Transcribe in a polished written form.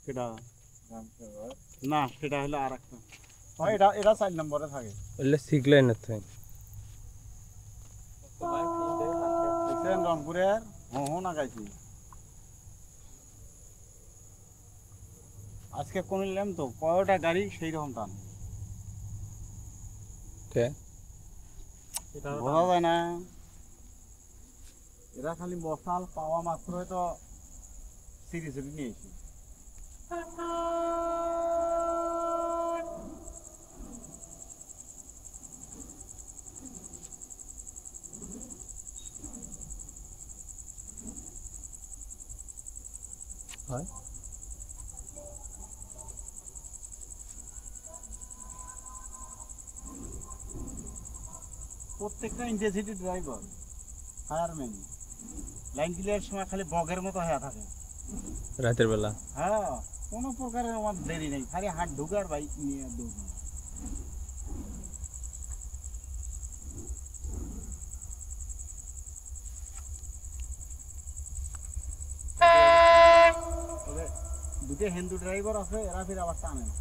সেটা না, সেটা হলো আর একটা। এটা এটা 4 নম্বরে থাকে। বললে শিখলেন না তুই। দেখছেন রংপুরের না গাইছি আজকে কোন নিলাম তো কয়টা গাড়ি সেই রকম টান বোঝা যায় না। এরা খালি মশাল পাওয়া মাত্রই তো সিরি সিরি নিয়েছি। হয় প্রত্যেকটা intensity driver fireman line clear সময় খালি বগের মতো হয়ে থাকে রাতের বেলা। হ্যাঁ, কোনো প্রকারের আমার দেরি নেই, খালি হাত ঢুকার বাইক নিয়ে দৌড়। দুটো হিন্দু ড্রাইভার আছে, এরা ফির আবার টানে না।